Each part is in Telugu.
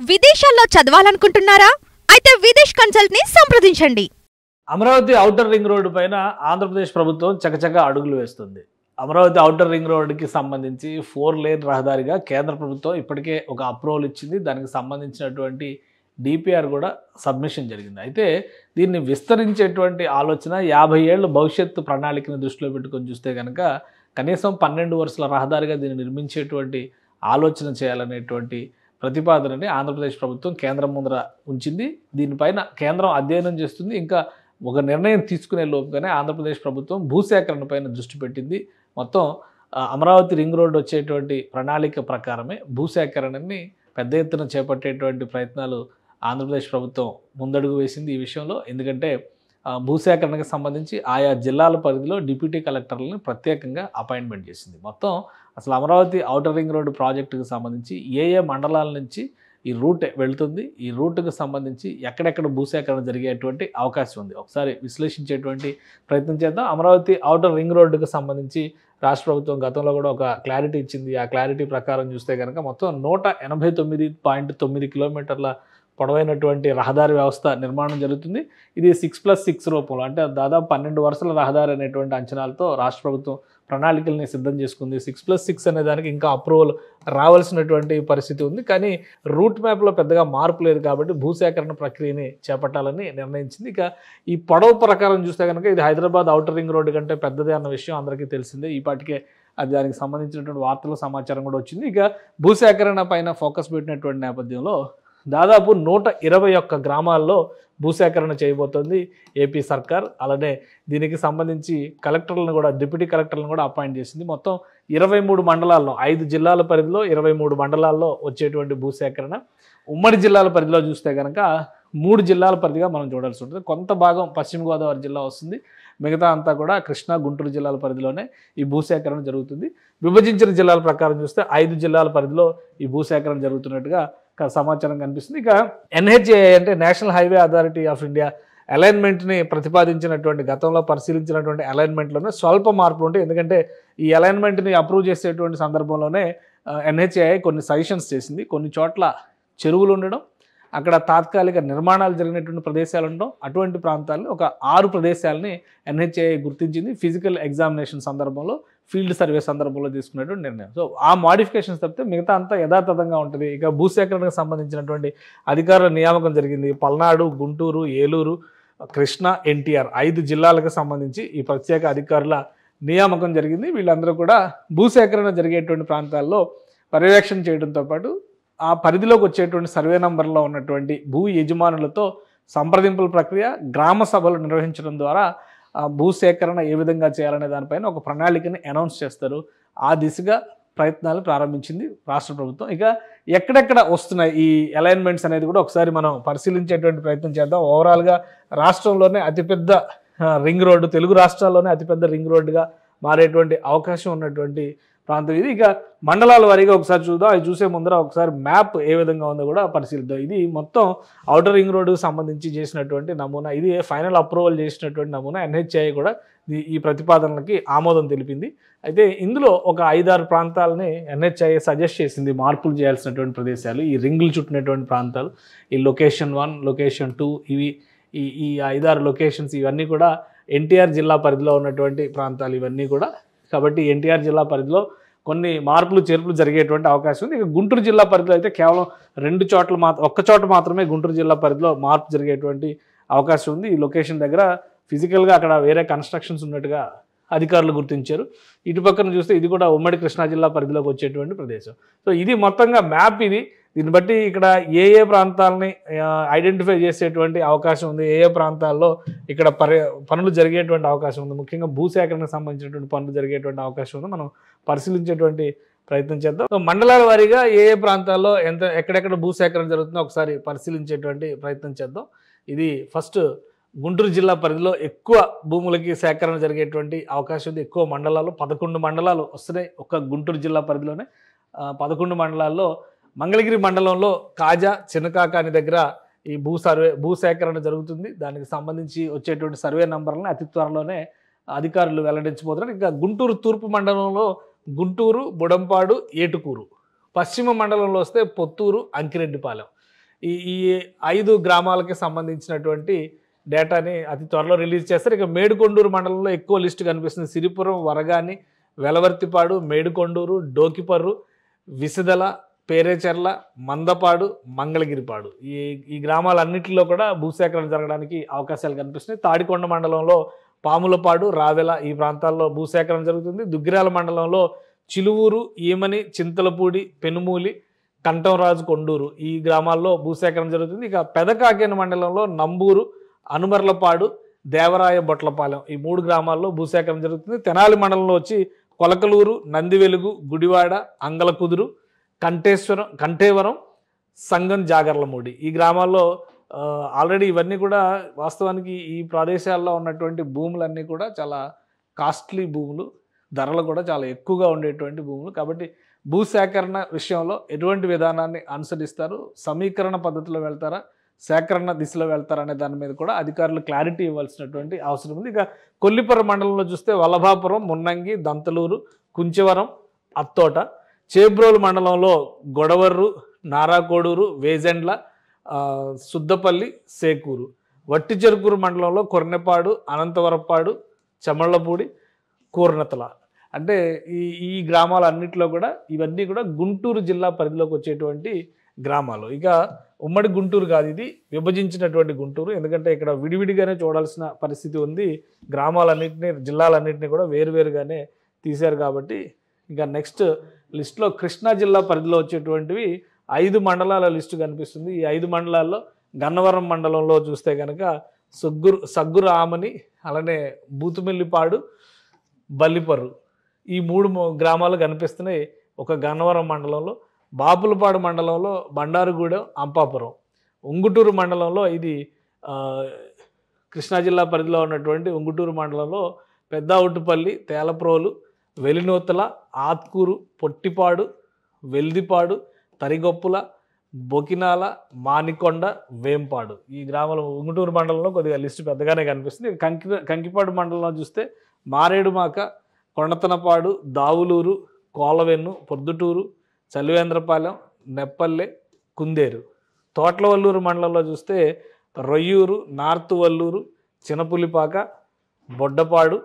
విదేశాల్లో చదవాలనుకుంటున్నారా? అయితే విదేశ్ కన్సల్ట్ ని సంప్రదించండి. అమరావతి ఔటర్ రింగ్ రోడ్డు పైన ఆంధ్రప్రదేశ్ ప్రభుత్వం చకచకా అడుగులు వేస్తుంది. అమరావతి ఔటర్ రింగ్ రోడ్డుకి సంబంధించి 4 లేన్ రహదారిగా కేంద్ర ప్రభుత్వం ఇప్పటికే ఒక అప్రూవల్ ఇచ్చింది. దానికి సంబంధించినటువంటి డిపిఆర్ కూడా సబ్మిషన్ జరిగింది. అయితే దీన్ని విస్తరించేటువంటి ఆలోచన 50 ఏళ్ల భవిష్యత్తు ప్రణాళికను దృష్టిలో పెట్టుకొని చూస్తే కనుక కనీసం 12 వరుసల రహదారిగా దీన్ని నిర్మించేటువంటి ఆలోచన చేయాలనేటువంటి ప్రతిపాదనని ఆంధ్రప్రదేశ్ ప్రభుత్వం కేంద్రం ముందర ఉంచింది. దీనిపైన కేంద్రం అధ్యయనం చేస్తుంది. ఇంకా ఒక నిర్ణయం తీసుకునే లోపుగానే ఆంధ్రప్రదేశ్ ప్రభుత్వం భూసేకరణ పైన దృష్టి పెట్టింది. మొత్తం అమరావతి రింగ్ రోడ్డు వచ్చేటువంటి ప్రణాళిక ప్రకారమే భూసేకరణని పెద్ద ఎత్తున చేపట్టేటువంటి ప్రయత్నాలు ఆంధ్రప్రదేశ్ ప్రభుత్వం ముందడుగు వేసింది ఈ విషయంలో. ఎందుకంటే భూసేకరణకు సంబంధించి ఆయా జిల్లాల పరిధిలో డిప్యూటీ కలెక్టర్లను ప్రత్యేకంగా అపాయింట్మెంట్ చేసింది. మొత్తం అసలు అమరావతి ఔటర్ రింగ్ రోడ్డు ప్రాజెక్టుకు సంబంధించి ఏ మండలాల నుంచి ఈ రూట్ వెళ్తుంది, ఈ రూట్కు సంబంధించి ఎక్కడెక్కడ భూసేకరణ జరిగేటువంటి అవకాశం ఉంది, ఒకసారి విశ్లేషించేటువంటి ప్రయత్నం చేద్దాం. అమరావతి ఔటర్ రింగ్ రోడ్డుకు సంబంధించి రాష్ట్ర ప్రభుత్వం గతంలో కూడా ఒక క్లారిటీ ఇచ్చింది. ఆ క్లారిటీ ప్రకారం చూస్తే కనుక మొత్తం 189.9 కిలోమీటర్ల పొడవైనటువంటి రహదారి వ్యవస్థ నిర్మాణం జరుగుతుంది. ఇది 6+6 రూపంలో, అంటే దాదాపు 12 వరుసల రహదారి అనేటువంటి అంచనాలతో రాష్ట్ర ప్రభుత్వం ప్రణాళికల్ని సిద్ధం చేసుకుంది. 6+6 అనే దానికి ఇంకా అప్రూవల్ రావాల్సినటువంటి పరిస్థితి ఉంది. కానీ రూట్ మ్యాప్లో పెద్దగా మార్పు లేదు కాబట్టి భూసేకరణ ప్రక్రియని చేపట్టాలని నిర్ణయించింది. ఇక ఈ పొడవు ప్రకారం చూస్తే కనుక ఇది హైదరాబాద్ ఔటర్ రింగ్ రోడ్డు కంటే పెద్దదే అన్న విషయం అందరికీ తెలిసిందే. ఈ పాటికే అది దానికి సంబంధించినటువంటి వార్తల సమాచారం కూడా వచ్చింది. ఇక భూసేకరణ పైన ఫోకస్ పెట్టినటువంటి నేపథ్యంలో దాదాపు 121 గ్రామాల్లో భూసేకరణ చేయబోతోంది ఏపీ సర్కార్. అలానే దీనికి సంబంధించి కలెక్టర్లను కూడా, డిప్యూటీ కలెక్టర్లను కూడా అపాయింట్ చేసింది. మొత్తం 23 మండలాల్లో, 5 జిల్లాల పరిధిలో 23 మండలాల్లో వచ్చేటువంటి భూసేకరణ. ఉమ్మడి జిల్లాల పరిధిలో చూస్తే కనుక 3 జిల్లాల పరిధిగా మనం చూడాల్సి ఉంటుంది. కొంత భాగం పశ్చిమ గోదావరి జిల్లా వస్తుంది, మిగతా అంతా కూడా కృష్ణా, గుంటూరు జిల్లాల పరిధిలోనే ఈ భూసేకరణ జరుగుతుంది. విభజించిన జిల్లాల ప్రకారం చూస్తే 5 జిల్లాల పరిధిలో ఈ భూసేకరణ జరుగుతున్నట్టుగా సమాచారం కనిపిస్తుంది. ఇక ఎన్హెచ్ఏఐ అంటే national highway authority of India అలైన్మెంట్ని ప్రతిపాదించినటువంటి, గతంలో పరిశీలించినటువంటి అలైన్మెంట్లోనే స్వల్ప మార్పులు ఉంటాయి. ఎందుకంటే ఈ అలైన్మెంట్ని అప్రూవ్ చేసేటువంటి సందర్భంలోనే ఎన్హెచ్ఏఐ కొన్ని సజెషన్స్ చేసింది. కొన్ని చోట్ల చెరువులు ఉండడం, అక్కడ తాత్కాలిక నిర్మాణాలు జరిగినటువంటి ప్రదేశాలు ఉండడం, అటువంటి ప్రాంతాల్లో ఒక 6 ప్రదేశాలని ఎన్హెచ్ఏఐ గుర్తించింది. ఫిజికల్ ఎగ్జామినేషన్ సందర్భంలో, ఫీల్డ్ సర్వే సందర్భంలో తీసుకున్నటువంటి నిర్ణయం. సో ఆ మోడిఫికేషన్స్ తప్పితే మిగతా అంతా యథాతథంగా ఉంటుంది. ఇక భూసేకరణకు సంబంధించినటువంటి అధికారుల నియామకం జరిగింది. పల్నాడు, గుంటూరు, ఏలూరు, కృష్ణా, ఎన్టీఆర్ 5 జిల్లాలకు సంబంధించి ఈ ప్రత్యేక అధికారుల నియామకం జరిగింది. వీళ్ళందరూ కూడా భూసేకరణ జరిగేటువంటి ప్రాంతాల్లో పర్యవేక్షణ చేయడంతో పాటు ఆ పరిధిలోకి వచ్చేటువంటి సర్వే నంబర్లో ఉన్నటువంటి భూ యజమానులతో సంప్రదింపుల ప్రక్రియ, గ్రామ సభలు నిర్వహించడం ద్వారా భూసేకరణ ఏ విధంగా చేయాలనే దానిపైన ఒక ప్రణాళికని అనౌన్స్ చేస్తారు. ఆ దిశగా ప్రయత్నాలు ప్రారంభించింది రాష్ట్ర ప్రభుత్వం. ఇక ఎక్కడెక్కడ వస్తున్నాయి ఈ అలైన్మెంట్స్ అనేది కూడా ఒకసారి మనం పరిశీలించేటువంటి ప్రయత్నం చేద్దాం. ఓవరాల్గా రాష్ట్రంలోనే అతిపెద్ద రింగ్ రోడ్డు, తెలుగు రాష్ట్రాల్లోనే అతిపెద్ద రింగ్ రోడ్డుగా మారేటువంటి అవకాశం ఉన్నటువంటి ప్రాంతం ఇది. ఇక మండలాల వారీగా ఒకసారి చూద్దాం. అది చూసే ముందర ఒకసారి మ్యాప్ ఏ విధంగా ఉందో కూడా పరిశీలిద్దాం. ఇది మొత్తం ఔటర్ రింగ్ రోడ్డుకు సంబంధించి చేసినటువంటి నమూనా. ఇది ఫైనల్ అప్రూవల్ చేసినటువంటి నమూనా. ఎన్హెచ్ఐ కూడా ఈ ప్రతిపాదనలకి ఆమోదం తెలిపింది. అయితే ఇందులో ఒక 5-6 ప్రాంతాలని ఎన్హెచ్ఐ సజెస్ట్ చేసింది మార్పులు చేయాల్సినటువంటి ప్రదేశాలు, ఈ రింగులు చుట్టినటువంటి ప్రాంతాలు. ఈ లొకేషన్ 1, లొకేషన్ 2, ఇవి ఈ 5-6 లొకేషన్స్ ఇవన్నీ కూడా ఎన్టీఆర్ జిల్లా పరిధిలో ఉన్నటువంటి ప్రాంతాలు ఇవన్నీ కూడా. కాబట్టి ఎన్టీఆర్ జిల్లా పరిధిలో కొన్ని మార్పులు చేర్పులు జరిగేటువంటి అవకాశం ఉంది. ఇక గుంటూరు జిల్లా పరిధిలో అయితే కేవలం 2 చోట్ల ఒక్క చోట మాత్రమే గుంటూరు జిల్లా పరిధిలో మార్పు జరిగేటువంటి అవకాశం ఉంది. ఈ లొకేషన్ దగ్గర ఫిజికల్గా అక్కడ వేరే కన్స్ట్రక్షన్స్ ఉన్నట్టుగా అధికారులు గుర్తించారు. ఇటు పక్కన చూస్తే ఇది కూడా ఉమ్మడి కృష్ణా జిల్లా పరిధిలోకి వచ్చేటువంటి ప్రదేశం. సో ఇది మొత్తంగా మ్యాప్ ఇది. దీన్ని బట్టి ఇక్కడ ఏ ప్రాంతాలని ఐడెంటిఫై చేసేటువంటి అవకాశం ఉంది, ఏ ప్రాంతాల్లో ఇక్కడ పనులు జరిగేటువంటి అవకాశం ఉంది, ముఖ్యంగా భూసేకరణకు సంబంధించినటువంటి పనులు జరిగేటువంటి అవకాశం ఉంది, మనం పరిశీలించేటువంటి ప్రయత్నం చేద్దాం. సో మండలాల వారీగా ఏ ప్రాంతాల్లో ఎక్కడెక్కడ భూసేకరణ జరుగుతుందో ఒకసారి పరిశీలించేటువంటి ప్రయత్నం చేద్దాం. ఇది ఫస్ట్ గుంటూరు జిల్లా పరిధిలో ఎక్కువ భూములకి సేకరణ జరిగేటువంటి అవకాశం ఉంది. ఎక్కువ మండలాలు, 11 మండలాలు వస్తున్నాయి ఒక్క గుంటూరు జిల్లా పరిధిలోనే. 11 మండలాల్లో మంగళగిరి మండలంలో కాజా, చిన్నకాకాని దగ్గర ఈ భూసేకరణ జరుగుతుంది. దానికి సంబంధించి వచ్చేటువంటి సర్వే నంబర్లను అతి త్వరలోనే అధికారులు వెల్లడించబోతున్నారు. ఇంకా గుంటూరు తూర్పు మండలంలో గుంటూరు, బుడంపాడు, ఏటుకూరు, పశ్చిమ మండలంలో వస్తే పొత్తూరు, అంకిరెడ్డిపాలెం, ఈ 5 గ్రామాలకి సంబంధించినటువంటి డేటాని అతి త్వరలో రిలీజ్ చేస్తారు. ఇక మేడికొండూరు మండలంలో ఎక్కువ లిస్టు కనిపిస్తుంది. సిరిపురం, వరగాని, వెలవర్తిపాడు, మేడికొండూరు, డోకిపర్రు, విసిదల, పేరేచెర్ల, మందపాడు, మంగళగిరిపాడు ఈ గ్రామాలన్నింటిలో కూడా భూసేకరణ జరగడానికి అవకాశాలు కనిపిస్తున్నాయి. తాడికొండ మండలంలో పాములపాడు, రావెల ఈ ప్రాంతాల్లో భూసేకరణ జరుగుతుంది. దుగ్గిరాల మండలంలో చిలువూరు, ఈమని, చింతలపూడి, పెనుమూలి, కంఠంరాజు, కొండూరు ఈ గ్రామాల్లో భూసేకరణ జరుగుతుంది. ఇక పెదకాకేన మండలంలో నంబూరు, అనుమర్లపాడు, దేవరాయ, బొట్లపాలెం ఈ 3 గ్రామాల్లో భూసేకరణ జరుగుతుంది. తెనాలి మండలంలో వచ్చి కొలకలూరు, నందివెలుగు, గుడివాడ, అంగలకుదురు, కంఠేవరం, సంగం, జాగర్లమూడి ఈ గ్రామాల్లో ఆల్రెడీ ఇవన్నీ కూడా వాస్తవానికి ఈ ప్రదేశాల్లో ఉన్నటువంటి భూములన్నీ కూడా చాలా కాస్ట్లీ భూములు, ధరలు కూడా చాలా ఎక్కువగా ఉండేటువంటి భూములు. కాబట్టి భూసేకరణ విషయంలో ఎటువంటి విధానాన్ని అనుసరిస్తారు, సమీకరణ పద్ధతిలో వెళ్తారా, సేకరణ దిశలో వెళ్తారా అనే దాని మీద కూడా అధికారులు క్లారిటీ ఇవ్వాల్సినటువంటి అవసరం ఉంది. ఇక కొల్లిపర మండలంలో చూస్తే వల్లభాపురం, మున్నంగి, దంతలూరు, కుంచవరం, అత్తోట, చేబ్రోలు మండలంలో గొడవర్రు, నారాకోడూరు, వేజెండ్ల, సుద్దపల్లి, సేకూరు, వట్టిచెరుకూరు మండలంలో కొర్నెపాడు, అనంతవరపాడు, చెమళ్లపూడి, కూర్నతల అంటే ఈ గ్రామాలన్నింటిలో కూడా ఇవన్నీ కూడా గుంటూరు జిల్లా పరిధిలోకి వచ్చేటువంటి గ్రామాలు. ఇక ఉమ్మడి గుంటూరు కాదు, ఇది విభజించినటువంటి గుంటూరు. ఎందుకంటే ఇక్కడ విడివిడిగానే చూడాల్సిన పరిస్థితి ఉంది. గ్రామాలన్నింటినీ, జిల్లాలన్నింటినీ కూడా వేరువేరుగానే తీశారు. కాబట్టి ఇంకా నెక్స్ట్ లిస్టులో కృష్ణా జిల్లా పరిధిలో వచ్చేటువంటివి 5 మండలాల లిస్టు కనిపిస్తుంది. ఈ 5 మండలాల్లో గన్నవరం మండలంలో చూస్తే కనుక సగ్గురు ఆమని, అలానే బూతుమెల్లిపాడు, బల్లిపర్రు ఈ 3 గ్రామాలు కనిపిస్తున్నాయి ఒక గన్నవరం మండలంలో. బాపులపాడు మండలంలో బండారుగూడెం, అంపాపురం, ఉంగుటూరు మండలంలో ఇది కృష్ణా జిల్లా పరిధిలో ఉన్నటువంటి ఉంగుటూరు మండలంలో పెద్దవుట్టుపల్లి, తేలప్రోలు, వెలినూతల, ఆత్కూరు, పొట్టిపాడు, వెల్దిపాడు, తరిగొప్పుల, బొకినాల, మానికొండ, వేంపాడు ఈ గ్రామాలు ఉంగుటూరు మండలంలో కొద్దిగా లిస్టు పెద్దగానే కనిపిస్తుంది. కంకిపాడు మండలంలో చూస్తే మారేడుమాక, కొండతనపాడు, దావులూరు, కోలవెన్ను, పొద్దుటూరు, చలివేంద్రపాలెం, నెప్పల్లె, కుందేరు. తోట్లవల్లూరు మండలంలో చూస్తే Royyuru, North Valluru, Chinapulipaka, Boddapadu,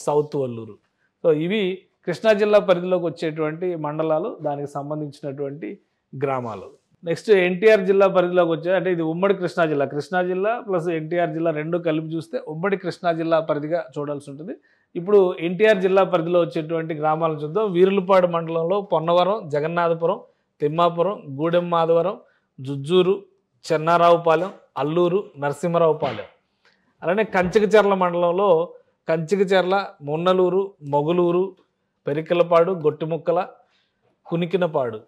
South Valluru. So ఇవి కృష్ణా జిల్లా పరిధిలోకి వచ్చేటువంటి మండలాలు, దానికి సంబంధించినటువంటి గ్రామాలు. నెక్స్ట్ ఎన్టీఆర్ జిల్లా పరిధిలోకి వచ్చే అంటే ఇది ఉమ్మడి కృష్ణా జిల్లా ప్లస్ ఎన్టీఆర్ జిల్లా రెండు కలిపి చూస్తే ఉమ్మడి కృష్ణా జిల్లా పరిధిగా చూడాల్సి ఉంటుంది. ఇప్పుడు ఎన్టీఆర్ జిల్లా పరిధిలో వచ్చేటువంటి గ్రామాలను చూద్దాం. వీరులపాడు మండలంలో పొన్నవరం, జగన్నాథపురం, తిమ్మాపురం, గూడెం మాధవరం, జుజ్జూరు, చెన్నారావుపాలెం, అల్లూరు, నరసింహరావుపాలెం. అలానే కంచికచెర్ల మండలంలో కంచికచెర్ల, మున్నలూరు, మొగలూరు, పెరికలపాడు, గొట్టిముక్కల, కునికినపాడు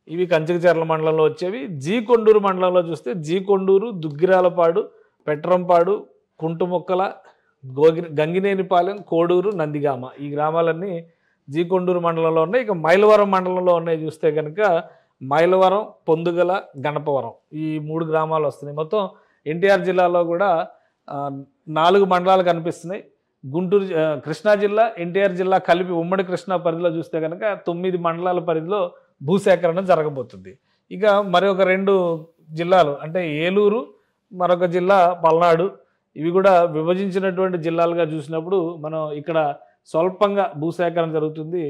ఇవి కంచికచెర్ల మండలంలో వచ్చేవి. కొండూరు మండలంలో చూస్తే కొండూరు, దుగ్గిరాలపాడు, పెట్రంపాడు, కుంటుముక్కల, గంగినేనిపాలెం, కోడూరు, నందిగామ ఈ గ్రామాలన్నీ కొండూరు మండలంలో ఉన్నాయి. ఇక మైలవరం మండలంలో ఉన్నాయి చూస్తే కనుక మైలవరం, పొందుగల, గణపవరం ఈ 3 గ్రామాలు వస్తున్నాయి. మొత్తం ఎన్టీఆర్ జిల్లాలో కూడా 4 మండలాలు కనిపిస్తున్నాయి. గుంటూరు, కృష్ణా జిల్లా, ఎన్టీఆర్ జిల్లా కలిపి ఉమ్మడి కృష్ణా పరిధిలో చూస్తే కనుక 9 మండలాల పరిధిలో భూసేకరణ జరగబోతుంది. ఇక మరొక 2 జిల్లాలు అంటే ఏలూరు, మరొక జిల్లా పల్నాడు ఇవి కూడా విభజించినటువంటి జిల్లాలుగా చూసినప్పుడు మనం ఇక్కడ స్వల్పంగా భూసేకరణ జరుగుతుంది.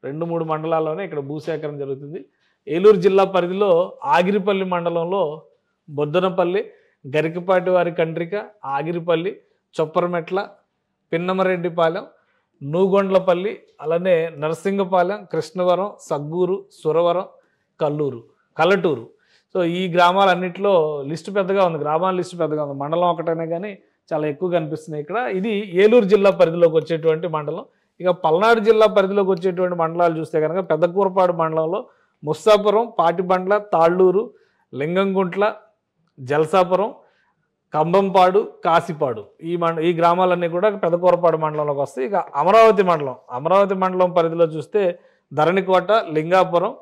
2-3 మండలాల్లోనే ఇక్కడ భూసేకరణ జరుగుతుంది. ఏలూరు జిల్లా పరిధిలో ఆగిరిపల్లి మండలంలో బొద్దనపల్లి, గరికపాటి వారి కండ్రిక, ఆగిరిపల్లి, చొప్పరమెట్ల, పిన్నమరెడ్డిపాలెం, నూగొండ్లపల్లి, అలానే నరసింగపాలెం, కృష్ణవరం, సగ్గూరు, సురవరం, కల్లటూరు. సో ఈ గ్రామాలన్నింటిలో లిస్టు పెద్దగా ఉంది, గ్రామాల లిస్టు పెద్దగా ఉంది. మండలం ఒకటనే కానీ చాలా ఎక్కువ కనిపిస్తున్నాయి ఇక్కడ. ఇది ఏలూరు జిల్లా పరిధిలోకి వచ్చేటువంటి మండలం. ఇక పల్నాడు జిల్లా పరిధిలోకి వచ్చేటువంటి మండలాలు చూస్తే కనుక పెద్దకూరపాడు మండలంలో ముస్సాపురం, పాటిబండ్ల, తాళ్ళూరు, లింగంగుంట్ల, జలసాపురం, కంబంపాడు, కాసిపాడు ఈ గ్రామాలన్నీ కూడా పెద్దకూరపాడు మండలంలోకి వస్తాయి. ఇక అమరావతి మండలం పరిధిలో చూస్తే ధరణికోట, లింగాపురం,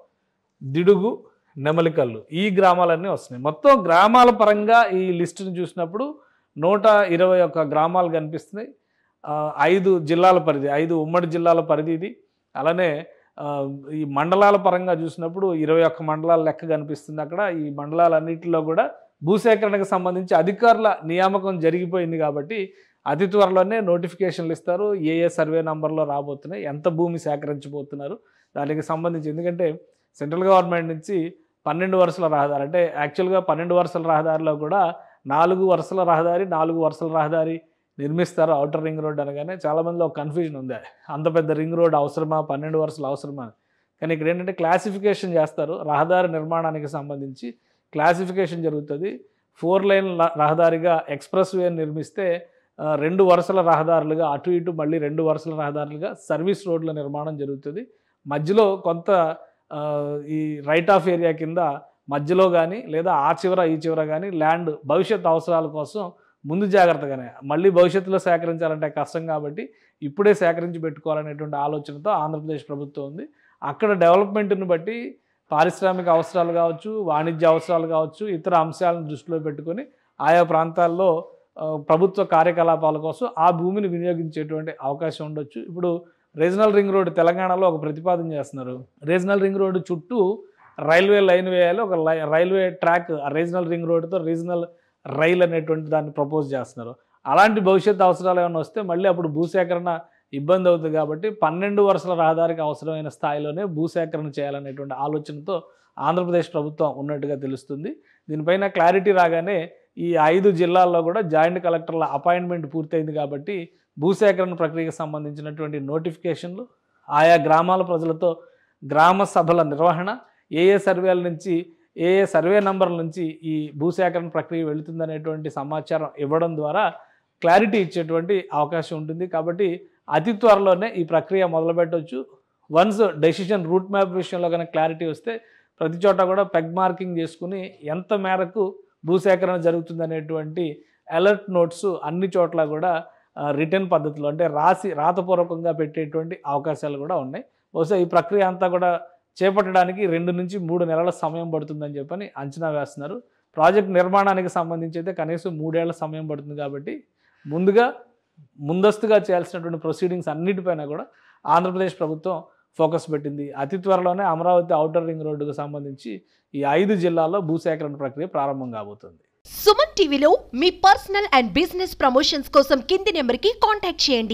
దిడుగు, నెమలికల్లు ఈ గ్రామాలన్నీ వస్తున్నాయి. మొత్తం గ్రామాల పరంగా ఈ లిస్టును చూసినప్పుడు 121 గ్రామాలు కనిపిస్తున్నాయి. 5 జిల్లాల పరిధి, 5 ఉమ్మడి జిల్లాల పరిధి ఇది. అలానే ఈ మండలాల పరంగా చూసినప్పుడు 21 మండలాల లెక్క కనిపిస్తుంది అక్కడ. ఈ మండలాలన్నింటిలో కూడా భూసేకరణకు సంబంధించి అధికారుల నియామకం జరిగిపోయింది కాబట్టి అతి త్వరలోనే నోటిఫికేషన్లు ఇస్తారు. ఏ సర్వే నంబర్లో రాబోతున్నాయి, ఎంత భూమి సేకరించబోతున్నారు దానికి సంబంధించి. ఎందుకంటే సెంట్రల్ గవర్నమెంట్ నుంచి 12 వరుసల రహదారి, అంటే యాక్చువల్గా 12 వరుసల రహదారిలో కూడా 4 వరుసల రహదారి 4 వరుసల రహదారి నిర్మిస్తారు ఔటర్ రింగ్ రోడ్ అనగానే. చాలామందిలో ఒక కన్ఫ్యూజన్ ఉంది, అంత పెద్ద రింగ్ రోడ్ అవసరమా, 12 వరుసలు అవసరమా. కానీ ఇక్కడ ఏంటంటే క్లాసిఫికేషన్ చేస్తారు. రహదారి నిర్మాణానికి సంబంధించి క్లాసిఫికేషన్ జరుగుతుంది. 4 లైన్ రహదారిగా ఎక్స్ప్రెస్ వేని నిర్మిస్తే 2 వరుసల రహదారులుగా అటు ఇటు మళ్ళీ 2 వరుసల రహదారులుగా సర్వీస్ రోడ్ల నిర్మాణం జరుగుతుంది. మధ్యలో కొంత ఈ రైట్ ఆఫ్ ఏరియా కింద మధ్యలో కానీ లేదా ఆ చివర ఈ చివర కానీ ల్యాండ్ భవిష్యత్ అవసరాల కోసం ముందు జాగ్రత్తగానే, మళ్ళీ భవిష్యత్తులో సేకరించాలంటే కష్టం కాబట్టి ఇప్పుడే సేకరించి పెట్టుకోవాలనేటువంటి ఆలోచనతో ఆంధ్రప్రదేశ్ ప్రభుత్వం ఉంది. అక్కడ డెవలప్మెంట్ని బట్టి పారిశ్రామిక అవసరాలు కావచ్చు, వాణిజ్య అవసరాలు కావచ్చు, ఇతర అంశాలను దృష్టిలో పెట్టుకొని ఆయా ప్రాంతాల్లో ప్రభుత్వ కార్యకలాపాల కోసం ఆ భూమిని వినియోగించేటువంటి అవకాశం ఉండొచ్చు. ఇప్పుడు రీజనల్ రింగ్ రోడ్ తెలంగాణలో ఒక ప్రతిపాదన చేస్తున్నారు. రీజనల్ రింగ్ రోడ్డు చుట్టూ రైల్వే లైన్ వేయాలి, ఒక రైల్వే ట్రాక్ ఆ రీజనల్ రింగ్ రోడ్డుతో రీజనల్ రైల్ అనేటువంటి దాన్ని ప్రపోజ్ చేస్తున్నారు. అలాంటి భవిష్యత్ అవసరాలు ఏమైనా వస్తే మళ్ళీ అప్పుడు భూసేకరణ ఇబ్బంది అవుతుంది కాబట్టి 12 వరుసల రహదారికి అవసరమైన స్థాయిలోనే భూసేకరణ చేయాలనేటువంటి ఆలోచనతో ఆంధ్రప్రదేశ్ ప్రభుత్వం ఉన్నట్టుగా తెలుస్తుంది. దీనిపైన క్లారిటీ రాగానే ఈ 5 జిల్లాల్లో కూడా జాయింట్ కలెక్టర్ల అపాయింట్మెంట్ పూర్తయింది కాబట్టి భూసేకరణ ప్రక్రియకు సంబంధించినటువంటి నోటిఫికేషన్లు, ఆయా గ్రామాల ప్రజలతో గ్రామ సభల నిర్వహణ, ఏ సర్వేల నుంచి ఏ సర్వే నంబర్ల నుంచి ఈ భూసేకరణ ప్రక్రియ వెళుతుందనేటువంటి సమాచారం ఇవ్వడం ద్వారా క్లారిటీ ఇచ్చేటువంటి అవకాశం ఉంటుంది. కాబట్టి అతి త్వరలోనే ఈ ప్రక్రియ మొదలుపెట్టవచ్చు. వన్స్ డెసిషన్ రూట్ మ్యాప్ విషయంలో కనుక క్లారిటీ వస్తే ప్రతి చోట కూడా పెగ్ మార్కింగ్ చేసుకుని ఎంత మేరకు భూసేకరణ జరుగుతుందనేటువంటి అలర్ట్ నోట్స్ అన్ని చోట్ల కూడా రిటర్న్ పద్ధతిలో, అంటే రాతపూర్వకంగా పెట్టేటువంటి అవకాశాలు కూడా ఉన్నాయి. బహుశా ఈ ప్రక్రియ అంతా కూడా చేపట్టడానికి 2 నుంచి 3 నెలల సమయం పడుతుందని చెప్పని అంచనా వేస్తున్నారు. ప్రాజెక్ట్ నిర్మాణానికి సంబంధించి అయితే కనీసం 3 ఏళ్ల సమయం పడుతుంది కాబట్టి ముందస్తుగా చేయాల్సినటువంటి ప్రొసీడింగ్స్ అన్నిటిపైన కూడా ఆంధ్రప్రదేశ్ ప్రభుత్వం ఫోకస్ పెట్టింది. అతి త్వరలోనే అమరావతి ఔటర్ రింగ్ రోడ్డుకు సంబంధించి ఈ 5 జిల్లాల్లో భూసేకరణ ప్రక్రియ ప్రారంభం కాబోతుంది. సుమన్ టీవీలో మీ పర్సనల్ అండ్ బిజినెస్ ప్రమోషన్స్ కోసం కింది నెంబర్కి కాంటాక్ట్ చేయండి.